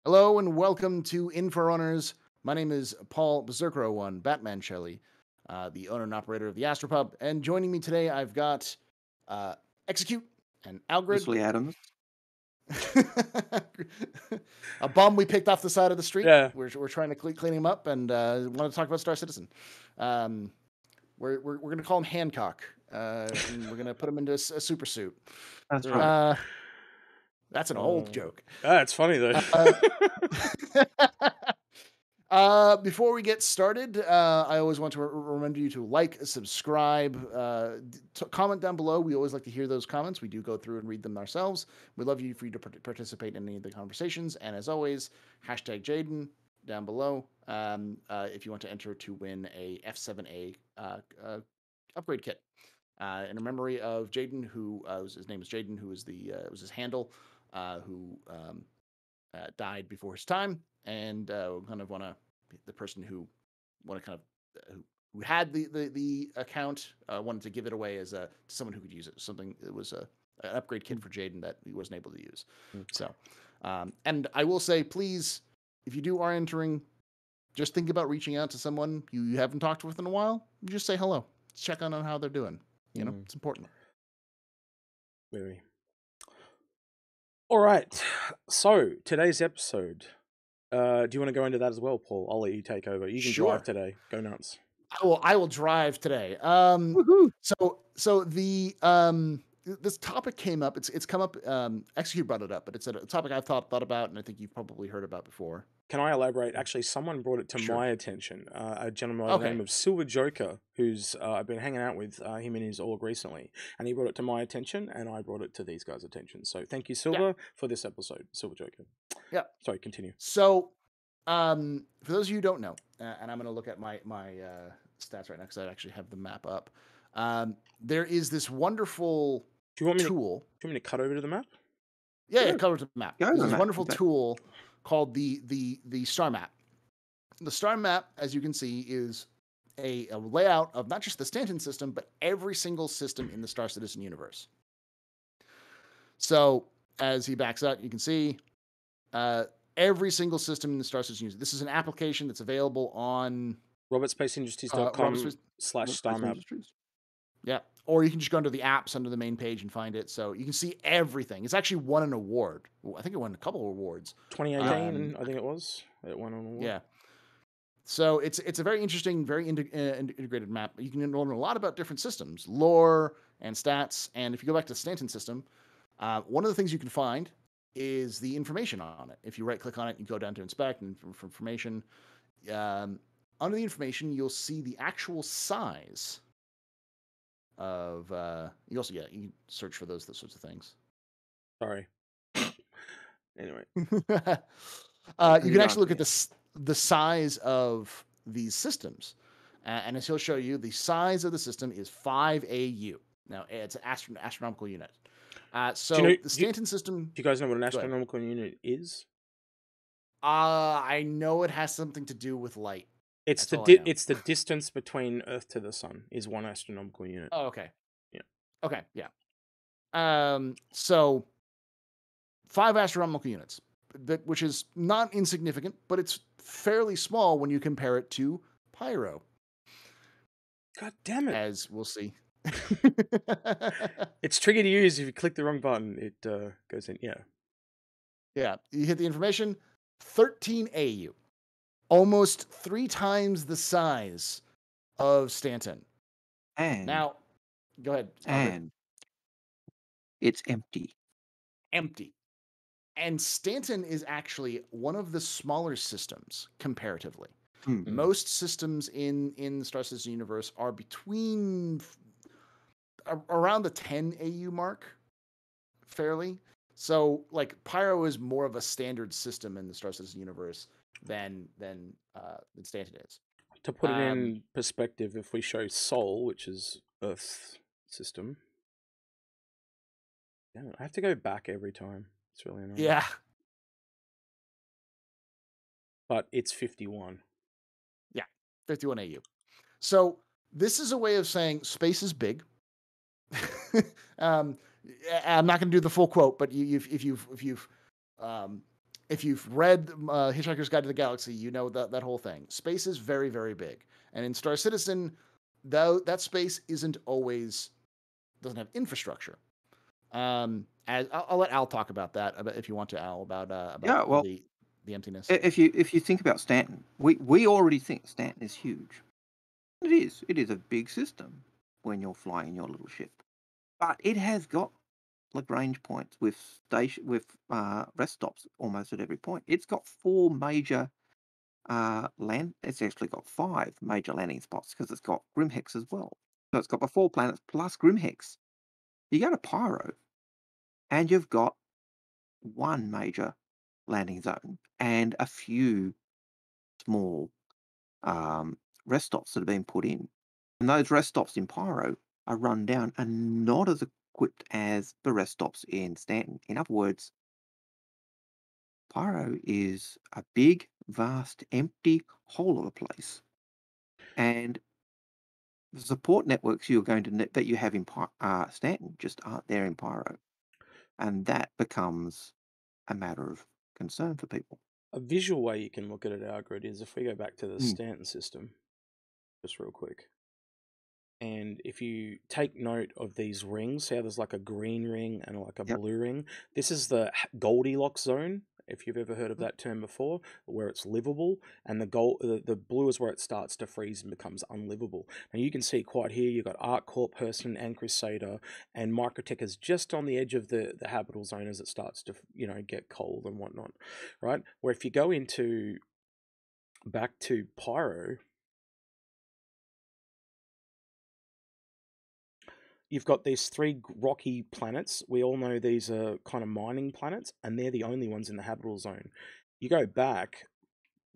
Hello and welcome to Inforunners. My name is Paul Berserker01, Batman Shelley, the owner and operator of the Astropub. And joining me today, I've got Execute and Algared. Leslie Adams. A bum we picked off the side of the street. Yeah. We're trying to clean him up and want to talk about Star Citizen. We're going to call him Hancock. And we're going to put him into a super suit. That's right. That's an old joke. It's funny though. Before we get started, I always want to remind you to like, subscribe, comment down below. We always like to hear those comments. We do go through and read them ourselves. We'd love you for you to participate in any of the conversations. And as always, hashtag Jaden down below if you want to enter to win a F7A upgrade kit. In memory of Jaden, who his name is Jaden, who is was his handle, who died before his time, and kind of the person who who had the account wanted to give it away as to someone who could use it. It was an upgrade kit for Jaden that he wasn't able to use. So, and I will say, please, if you are entering, just think about reaching out to someone you haven't talked with in a while. Just say hello. Check on how they're doing. You know, it's important. Very. All right. So today's episode. Do you want to go into that as well, Paul? I'll let you take over. You can drive today. Go nuts. I will drive today. So the this topic came up. It's come up. Execute brought it up, but it's a topic I've thought about, and I think you've probably heard about before. Can I elaborate? Actually, someone brought it to my attention. A gentleman by the name of SilverJoker, who's I've been hanging out with him in his org recently, and he brought it to my attention, and I brought it to these guys' attention. So thank you, Silver, for this episode, SilverJoker. Yeah. Sorry, continue. So, for those of you who don't know, and I'm going to look at my stats right now because I actually have the map up. There is this wonderful tool. Do you want me to cut over to the map? Yeah, it covers the map. Yeah, There's this wonderful tool called the STAR map. The STAR map, as you can see, is a layout of not just the Stanton system, but every single system in the Star Citizen universe. So, as he backs out, you can see every single system in the Star Citizen universe. This is an application that's available on robertspaceindustriescom/star map. Yeah, or you can just go under the apps under the main page and find it. So you can see everything. It's actually won an award. I think it won a couple of awards. 2018, I think it was. It won an award. Yeah. So it's a very interesting, very integrated map. You can learn a lot about different systems, lore and stats. And if you go back to the Stanton system, one of the things you can find is the information on it. If you right-click on it, you go down to inspect and for information. Under the information, you'll see the actual size of you also you can search for those sorts of things. Sorry. Anyway, you can actually look at the size of these systems, and as he'll show you, the size of the system is 5 AU. Now it's an astronomical unit. So the Stanton system. Do you guys know what an astronomical unit is? I know it has something to do with light. It's the distance between Earth to the Sun is 1 astronomical unit. Oh, okay. Yeah. Okay, yeah. So 5 astronomical units, which is not insignificant, but it's fairly small when you compare it to Pyro. God damn it! As we'll see. It's tricky to use if you click the wrong button. It goes in. Yeah. Yeah. You hit the information. 13 AU. Almost 3 times the size of Stanton. And now, go ahead. And it's empty. Empty. And Stanton is actually one of the smaller systems comparatively. Most systems in the Star Citizen universe are between around the 10 AU mark, fairly. So, like, Pyro is more of a standard system in the Star Citizen universe than Stanton is. To put it in perspective, if we show Sol, which is Earth's system, damn it, I have to go back every time. It's really annoying. Yeah, but it's 51. Yeah, 51 AU. So this is a way of saying space is big. I'm not going to do the full quote, but if you've if you've read Hitchhiker's Guide to the Galaxy, you know that whole thing. Space is very, very big. And in Star Citizen, though, that space doesn't have infrastructure. I'll let Al talk about that if you want to, Al, about the emptiness. If you think about Stanton, we already think Stanton is huge. It is. It is a big system when you're flying your little ship, but it has got Lagrange points with rest stops almost at every point. It's got 4 major It's actually got 5 major landing spots because it's got Grimhex as well. So it's got the 4 planets plus Grimhex. You go to Pyro, and you've got 1 major landing zone and a few small rest stops that have been put in. And those rest stops in Pyro are run down and not as equipped as the rest stops in Stanton. In other words, Pyro is a big, vast, empty hole of a place. And the support networks that you have in Stanton just aren't there in Pyro. And that becomes a matter of concern for people. A visual way you can look at it, Algared, is if we go back to the Stanton system, just real quick. And if you take note of these rings, how there's like a green ring and like a blue ring, this is the Goldilocks zone, if you've ever heard of that term before, where it's livable, and the blue is where it starts to freeze and becomes unlivable. And you can see quite here, you've got ArcCorp, Hurston, and Crusader, and Microtech is just on the edge of the habitable zone as it starts to, get cold and whatnot, right? Where if you go back to Pyro, you've got these 3 rocky planets. We all know these are kind of mining planets, and they're the only ones in the habitable zone. You go back.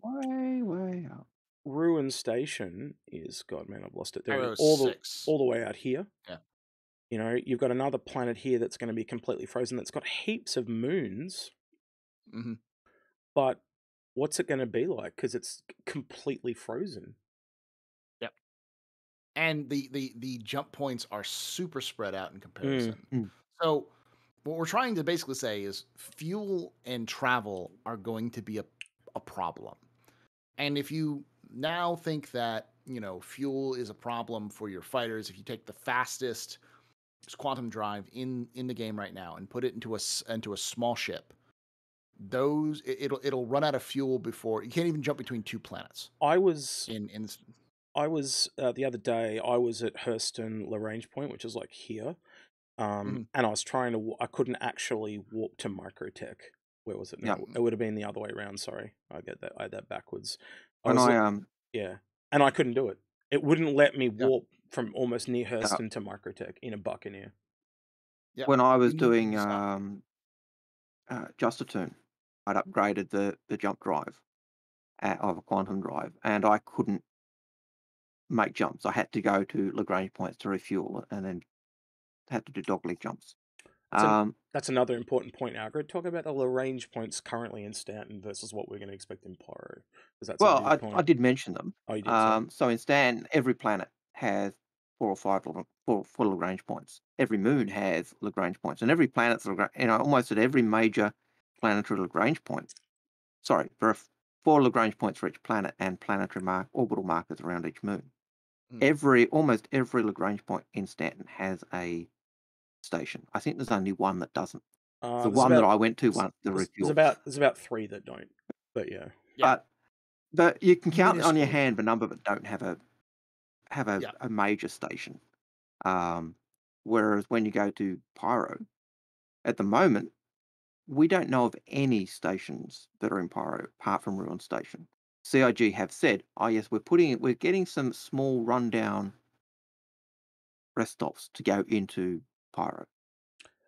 Way up. Ruin Station is, God, man, I've lost it. There, all the way out here. Yeah. You've got another planet here that's going to be completely frozen. That's got heaps of moons. Mm-hmm. But what's it going to be like? Because it's completely frozen. Yep. And the jump points are super spread out in comparison. So what we're trying to basically say is fuel and travel are going to be a problem. And if you now think that, fuel is a problem for your fighters, if you take the fastest quantum drive in the game right now and put it into a small ship, it'll run out of fuel before you can't even jump between 2 planets. I was the other day, I was at Hurston Lagrange Point, which is like here. And I was I couldn't actually warp to Microtech. Where was it now? Yep. It would have been the other way around. Sorry, I had that backwards. And I couldn't do it. It wouldn't let me warp from almost near Hurston to Microtech in a Buccaneer. Yep. When I was doing Justatune, I'd upgraded the jump drive of a quantum drive, and I couldn't make jumps. I had to go to Lagrange points to refuel, and then had to do dogleg jumps. That's another important point, Algared. Talk about the Lagrange points currently in Stanton versus what we're going to expect in Pyro. I did mention them. Oh, you did. So in Stanton, every planet has 4 or 5 four Lagrange points. Every moon has Lagrange points, and every planet's almost at every major planetary Lagrange point. Sorry, there are 4 Lagrange points for each planet and planetary orbital markers around each moon. Almost every Lagrange point in Stanton has a station. I think there's only 1 that doesn't. The one that I went to once, the refuel. There's about 3 that don't. But yeah. But you can count on your hand the number that don't have a major station. Whereas when you go to Pyro, at the moment, we don't know of any stations that are in Pyro apart from Ruin Station. CIG have said, "Oh yes, we're getting some small rundown rest stops to go into Pyro."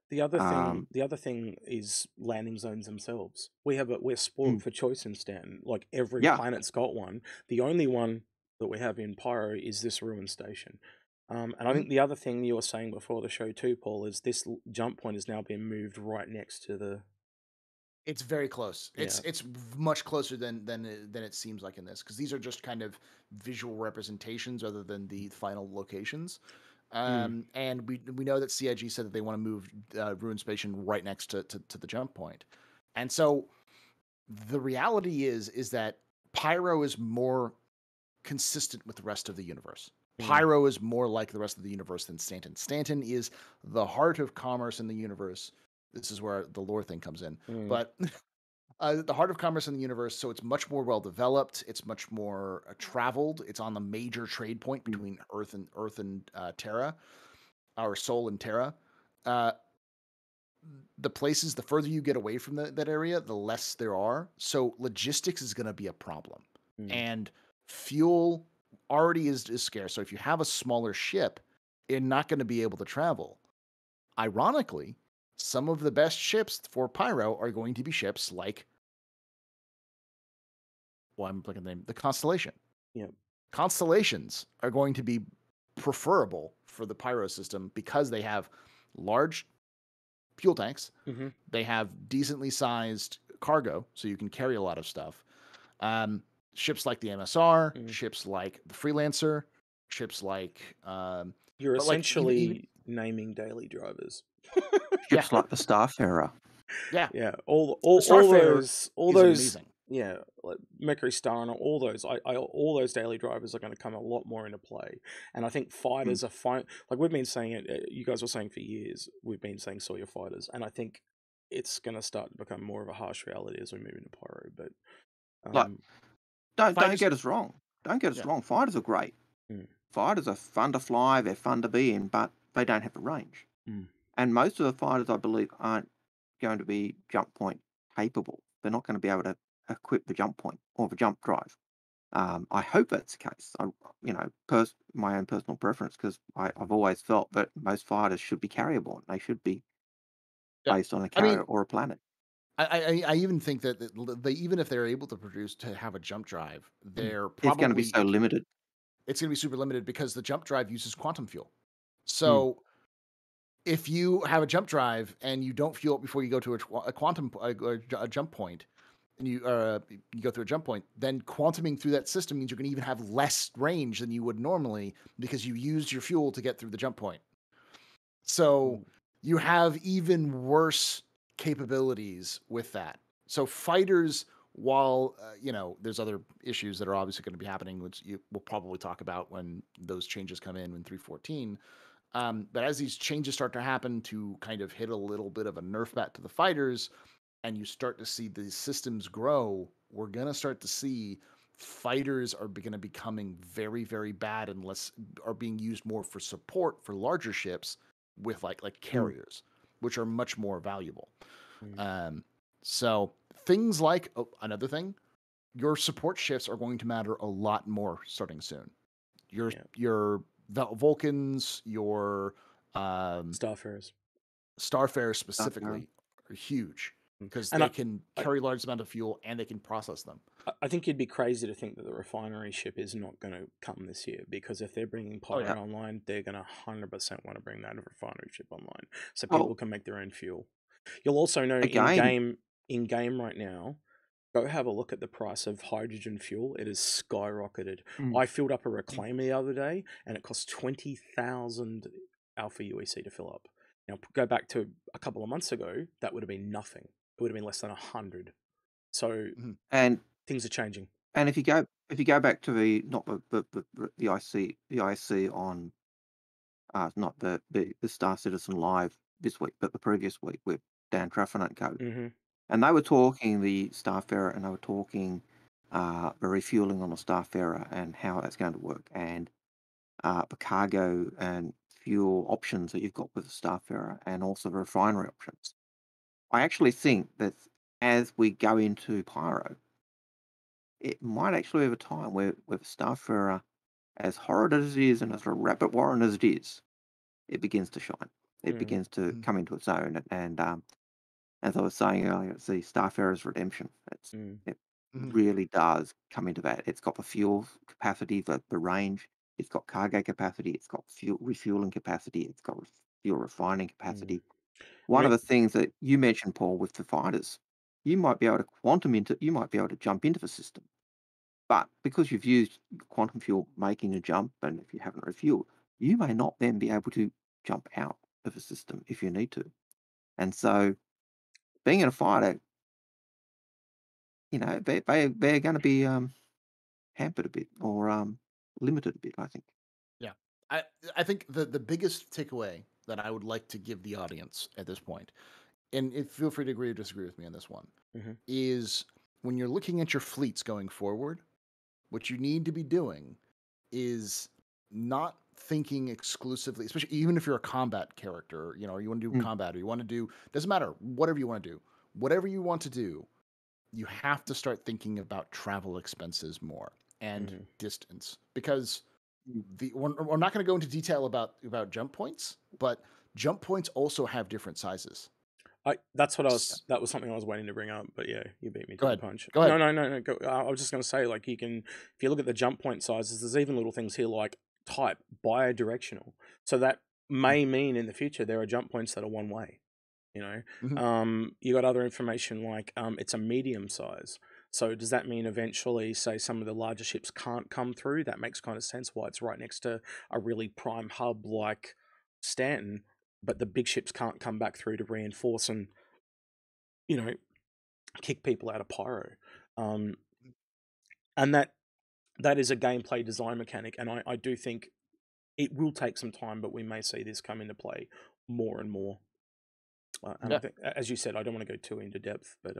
The other thing is landing zones themselves. We're spoiled for choice in Stanton. Like every planet's got one. The only one that we have in Pyro is this Ruin Station. And I think the other thing you were saying before the show too, Paul, is this jump point is now being moved right next to the. It's very close. It's much closer than it seems like in this, because these are just kind of visual representations rather than the final locations. And we know that CIG said that they want to move Ruin Station right next to the jump point. And so the reality is that Pyro is more consistent with the rest of the universe. Pyro is more like the rest of the universe than Stanton. Stanton is the heart of commerce in the universe. This is where the lore thing comes in. But the heart of commerce in the universe, so it's much more well developed. It's much more traveled. It's on the major trade point between Earth and Terra, our Sol and Terra. The places, the further you get away from that area, the less there are. So logistics is going to be a problem, and fuel already is scarce. So if you have a smaller ship, you're not going to be able to travel. Ironically, some of the best ships for Pyro are going to be ships like, well, I'm looking at the name, the Constellation. Yeah. Constellations are going to be preferable for the Pyro system because they have large fuel tanks. They have decently sized cargo, so you can carry a lot of stuff. Ships like the MSR, ships like the Freelancer, ships like you're essentially naming daily drivers. Ships like the Starfarer. Yeah, yeah. All those amazing. Yeah, like Mercury Star and all those. All those daily drivers are going to come a lot more into play, and I think fighters are fine. Like we've been saying it, you guys were saying for years. We've been saying saw your fighters, and I think it's going to start to become more of a harsh reality as we move into Pyro. But don't get us wrong. Don't get us wrong. Fighters are great. Fighters are fun to fly. They're fun to be in, but they don't have the range. And most of the fighters, I believe, aren't going to be jump point capable. They're not going to be able to equip the jump point or the jump drive. I hope that's the case. My own personal preference, because I've always felt that most fighters should be carrier-borne. They should be based on a carrier or a planet. I even think that they, even if they're able to produce to have a jump drive, they're probably it's going to be so limited. It's going to be super limited because the jump drive uses quantum fuel. So if you have a jump drive and you don't fuel it before you go to a jump point, and you go through a jump point, then quantuming through that system means you're going to even have less range than you would normally because you used your fuel to get through the jump point. So you have even worse capabilities with that. So fighters, while there's other issues that are obviously going to be happening, which we'll probably talk about when those changes come in 3.14. But as these changes start to happen to kind of hit a little bit of a nerf bat to the fighters, and you start to see the systems grow, we're going to start to see fighters are going to becoming very, very bad unless are being used more for support for larger ships with like carriers, which are much more valuable. So things like another thing, your support ships are going to matter a lot more starting soon. Your Vulcans, your Starfarers specifically are huge because they can carry large amount of fuel and they can process them. I think you'd be crazy to think that the Refinery Ship is not going to come this year, because if they're bringing Pyro online, they're going to 100% want to bring that Refinery Ship online so people can make their own fuel. You'll also know in game right now, go have a look at the price of hydrogen fuel. It has skyrocketed. I filled up a reclaimer the other day, and it cost 20,000 Alpha UEC to fill up. Now, go back to a couple of months ago, that would have been nothing. It would have been less than 100. So, and things are changing. And if you go back to the IC on not the Star Citizen Live this week, but the previous week with Dan Traffin and co. And they were talking the Starfarer, and they were talking the refueling on the Starfarer and how that's going to work, and the cargo and fuel options that you've got with the Starfarer, and also the refinery options. I actually think that as we go into Pyro, it might actually have a time where the Starfarer, as horrid as it is and as a rapid warren as it is, it begins to shine. It begins to come into its own. And as I was saying earlier, it's the Starfarer's redemption. It really does come into that. It's got the fuel capacity, the range. It's got cargo capacity. It's got fuel refueling capacity. It's got fuel refining capacity. One of the things that you mentioned, Paul, with the fighters, you might be able to jump into the system. But because you've used quantum fuel making a jump, and if you haven't refueled, you may not then be able to jump out of the system if you need to. And so being in a fighter they're going to be hampered a bit or limited a bit, I think. Yeah. I think the biggest takeaway that I would like to give the audience at this point, and feel free to agree or disagree with me on this one, is when you're looking at your fleets going forward, what you need to be doing is not thinking exclusively, especially even if you're a combat character, or you want to do combat, or you want to do, doesn't matter, whatever you want to do. Whatever you want to do, you have to start thinking about travel expenses more and distance, because we're not going to go into detail about jump points, but jump points also have different sizes. That was something I was waiting to bring up, but yeah, you beat me to the punch. Go ahead. No. Go, I was just going to say, like, if you look at the jump point sizes, there's even little things here like type bidirectional. So that may mean in the future there are jump points that are one way. You got other information like it's a medium size. So does that mean eventually, say, some of the larger ships can't come through? That makes kind of sense why it's right next to a really prime hub like Stanton, but the big ships can't come back through to reinforce and, kick people out of Pyro. And that is a gameplay design mechanic, and I do think it will take some time, but we may see this come into play more and more. I think, as you said, I don't want to go too into depth, but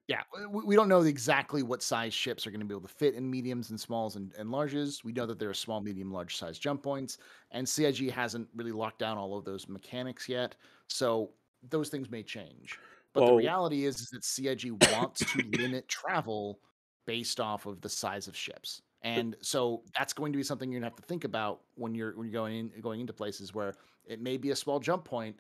yeah, we don't know exactly what size ships are going to be able to fit in mediums and smalls and larges. We know that there are small, medium, large size jump points, and CIG hasn't really locked down all of those mechanics yet, so those things may change. But the reality is that CIG wants to limit travel based off of the size of ships, and so that's going to be something you're going to have to think about when you're going into places where it may be a small jump point.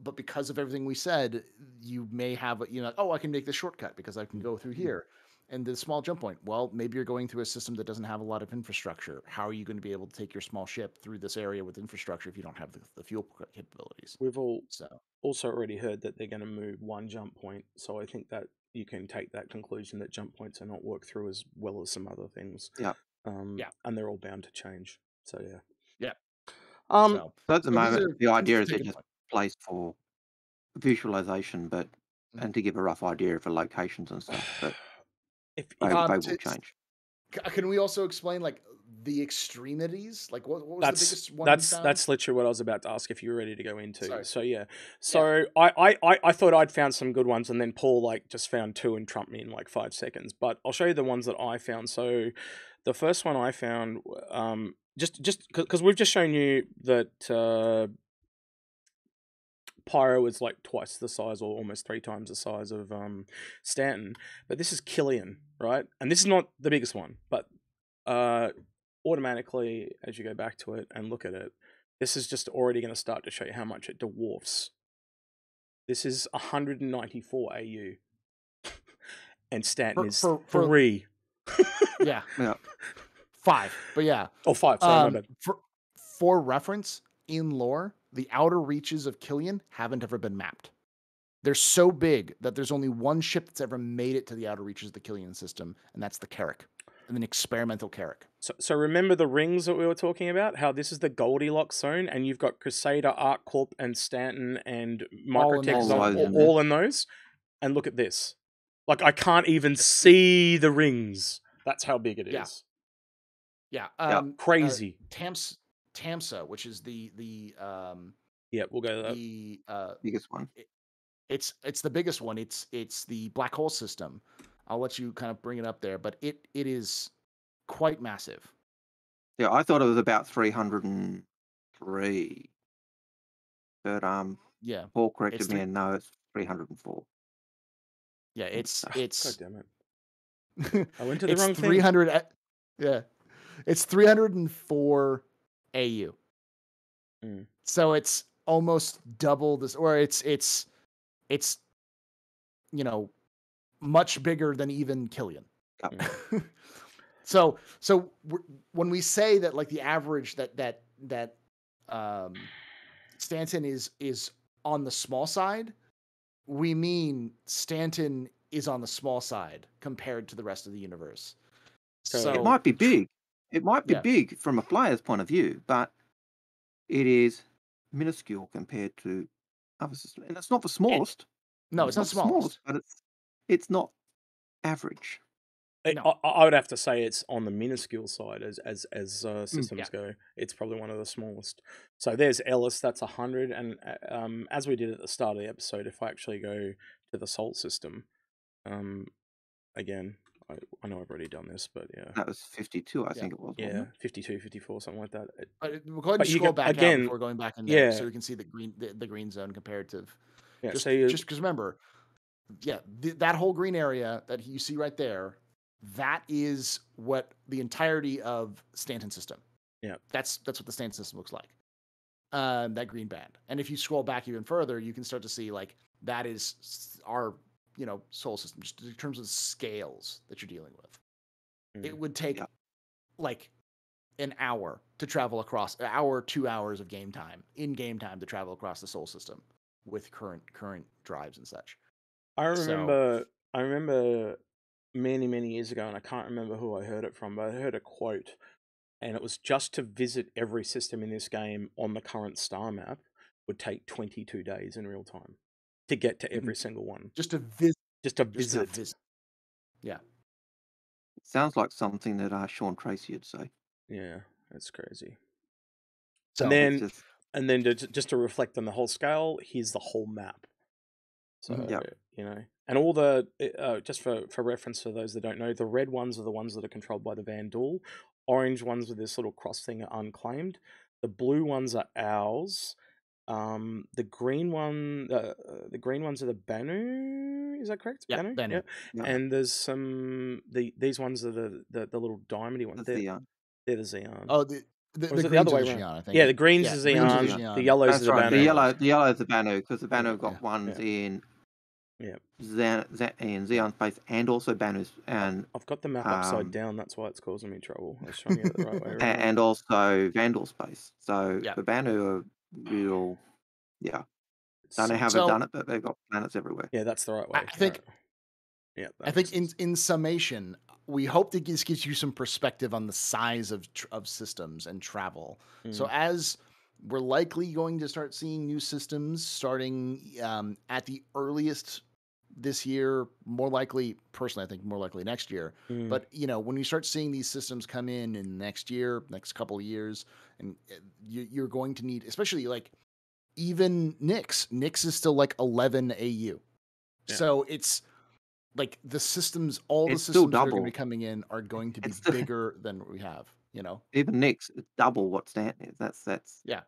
But because of everything we said, you may have, I can make this shortcut because I can go through here. And the small jump point, well, maybe you're going through a system that doesn't have a lot of infrastructure. How are you going to be able to take your small ship through this area with infrastructure if you don't have the fuel capabilities? We've also already heard that they're going to move one jump point. So I think that you can take that conclusion that jump points are not worked through as well as some other things. Yeah. And they're all bound to change. So, yeah. Yeah. So at the moment, the idea is they're just placed for visualization, and to give a rough idea of the locations and stuff, but they will change. Can we also explain like the extremities? Like what was the biggest one? That's literally what I was about to ask if you were ready to go into. Sorry. So yeah. So yeah. I thought I'd found some good ones, and then Paul just found two and trumped me in like 5 seconds. But I'll show you the ones that I found. So the first one I found, just because we've just shown you that Pyro is like twice the size or almost 3 times the size of Stanton, but this is Killian, right? And this is not the biggest one, but automatically, as you go back to it and look at it, this is just already going to start to show you how much it dwarfs. This is 194 AU, and Stanton is 3. Yeah. 5, but yeah. Oh, 5, sorry, my bad. For reference, in lore, the outer reaches of Killian haven't ever been mapped. They're so big that there's only one ship that's ever made it to the outer reaches of the Killian system, and that's the Carrack, an experimental Carrack. So remember the rings that we were talking about? How this is the Goldilocks zone, and you've got Crusader, Arc Corp, and Stanton, and Microtech all in those? And look at this. Like, I can't even see the rings. That's how big it is. Yeah. Crazy. Tamsa, which is the we'll go to that. The biggest one. It's the biggest one. It's the black hole system. I'll let you kind of bring it up there, but it is quite massive. Yeah, I thought it was about 303. But Paul corrected me, and no, it's 304. Yeah, it's God damn it. I went to the wrong 300 thing. Yeah. It's 304 AU. So it's almost double this, or it's much bigger than even Killian. So when we say that, like, the average that Stanton is on the small side, we mean Stanton is on the small side compared to the rest of the universe. So it might be big. It might be big from a player's point of view, but it is minuscule compared to other systems. And it's not the smallest. No, it's not the smallest. But it's not average. No. I would have to say it's on the minuscule side as systems Yeah. go. It's probably one of the smallest. So there's Ellis, that's 100, and as we did at the start of the episode, if I actually go to the Sol system, again, I know I've already done this, but yeah, That was 52, I Yeah. think it was, wasn't yeah, it? 52, 54, something like that. But we'll go ahead and But you scroll can back out again, before going back in there, yeah, so we can see the green zone comparative. yeah. Just So you, just because remember, yeah, that whole green area that you see right there, that is what the entirety of Stanton system. yeah, That's what the Stanton system looks like. That green band. And if you scroll back even further, you can start to see like that is our Sol system, just in terms of scales that you're dealing with. It would take Yeah. like an hour to travel across, an hour, 2 hours of game time, in-game time to travel across the Sol system with current drives and such. I So remember many years ago, and I can't remember who I heard it from, but I heard a quote, and it was just to visit every system in this game on the current star map would take 22 days in real time to get to every single one. just to visit. Just to visit. Yeah. It sounds like something that Sean Tracy would say. Yeah, that's crazy. So and then just to reflect on the whole scale, here's the whole map. So, and all the, just for reference for those that don't know, the red ones are the ones that are controlled by the Vandal. Orange ones with this little cross thing are unclaimed. The blue ones are ours. The green ones are the Banu. Is that correct? Yeah, Banu. Yeah. And there's some these ones are the little diamondy ones. They're the Xeon. Oh, the other way around. around? I think. Yeah, the greens are Xeon. The yellows are the Banu. The yellow is the Banu, because the Banu got ones in. Yeah. Xeon space, and also Banus, and I've got the map upside down. That's why it's causing me trouble. I was trying to get it the right way around. And also Vandal space. So the Banu are real. Yeah, don't know how they've done it, but they've got planets everywhere. Yeah, that's the right way. I think. Right. Yeah, I think in summation, we hope that this gives you some perspective on the size of systems and travel. So as we're likely going to start seeing new systems starting at the earliest this year, more likely, personally, I think more likely next year. But when you start seeing these systems come in next year, next couple of years, and you're going to need, especially like even Nyx. Nyx is still like 11 AU. Yeah. So it's like the systems, the systems that are going to be coming in are going to be bigger than what we have. Even Nyx, it's double what Stanton is. That's yeah.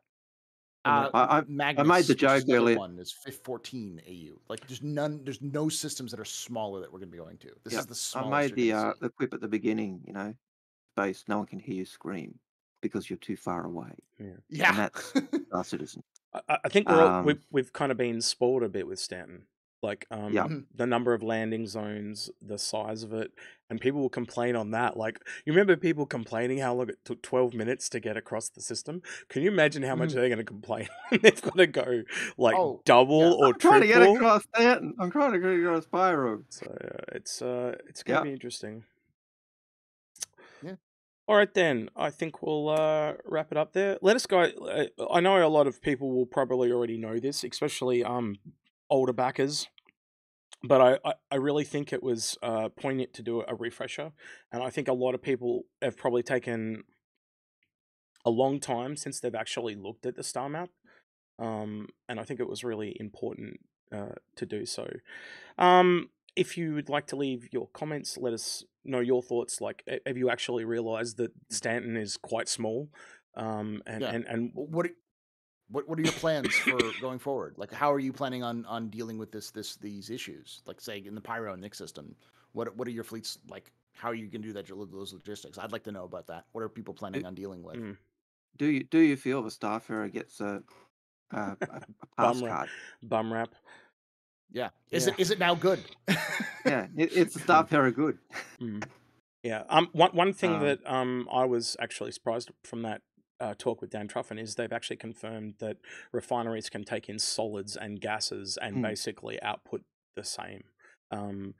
Magnus, I made the joke earlier. One is 14 AU. Like there's no systems that are smaller that we're going to be going to. This is the smallest. I made the quip at the beginning. Space. No one can hear you scream because you're too far away. Yeah. And that's our citizen. I think we've kind of been spoiled a bit with Stanton. Like the number of landing zones, the size of it, and people will complain on that. Like, you remember people complaining how long it took 12 minutes to get across the system? Can you imagine how much they're going to complain? They've got to go like double or triple. I'm trying to get across Stanton. I'm trying to get across Pyro. So it's going to be interesting. Yeah. All right, then. I think we'll wrap it up there. Let us go. I know a lot of people will probably already know this, especially older backers, but I really think it was poignant to do a refresher, and I think a lot of people have probably taken a long time since they've actually looked at the star map, and I think it was really important to do so. If you would like to leave your comments, let us know your thoughts. Like, have you actually realized that Stanton is quite small? And what are your plans for going forward? Like, how are you planning on dealing with these issues? Like, say in the Pyro and Nyx system, what are your fleets like? How are you going to do those logistics? I'd like to know about that. What are people planning on dealing with? Do you feel the Starfarer gets a pass card? Bum rap. Yeah. Is it now good? Yeah, it's a Starfarer good. Yeah. One thing that I was actually surprised from that talk with Dan Truffin is they've actually confirmed that refineries can take in solids and gases and basically output the same. And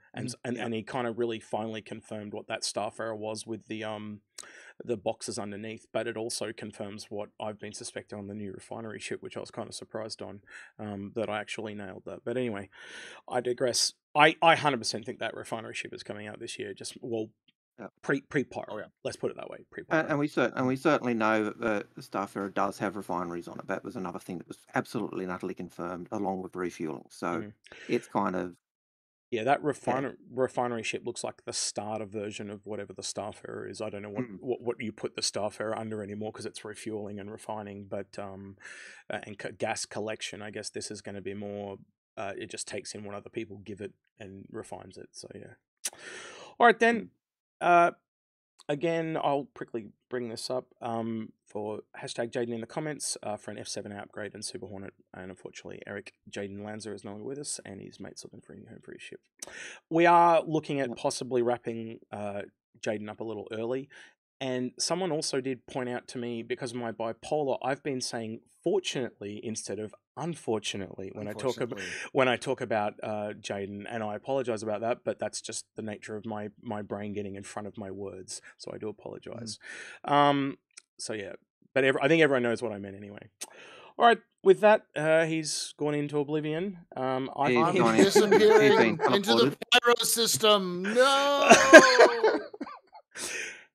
he kind of really finally confirmed what that Starfarer was with the boxes underneath, but it also confirms what I've been suspecting on the new Refinery Ship, which I was kind of surprised on, that I actually nailed that. But anyway, I digress. I 100% think that Refinery Ship is coming out this year. Just pre-pyro. Oh, yeah. Let's put it that way. Pre-pyro. And we certainly know that the Starfarer does have refineries on it. That was another thing that was absolutely and utterly confirmed, along with refueling. So it's kind of that refinery ship looks like the starter version of whatever the Starfarer is. I don't know what you put the Starfarer under anymore because it's refueling and refining, but and gas collection. I guess this is going to be more. It just takes in what other people give it and refines it. So yeah. All right then. Again, I'll quickly bring this up for hashtag Jaden in the comments for an F7 upgrade and Super Hornet. And unfortunately, Eric Jaden Lanza is no longer with us, and his mate's looking for a new home for his ship. We are looking at possibly wrapping Jaden up a little early. And someone also did point out to me, because of my bipolar, I've been saying fortunately instead of unfortunately when I talk about Jaden, and I apologize about that, but that's just the nature of my brain getting in front of my words, so I do apologize. So yeah, but I think everyone knows what I meant anyway. All right, with that, he's gone into oblivion. I'm disappearing into the pyro system. No.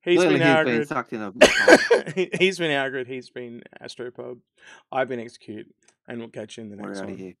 He's been Algared. Sucked in He's been Algared. He's been Astropub. I've been Execute, and we'll catch you in the next one.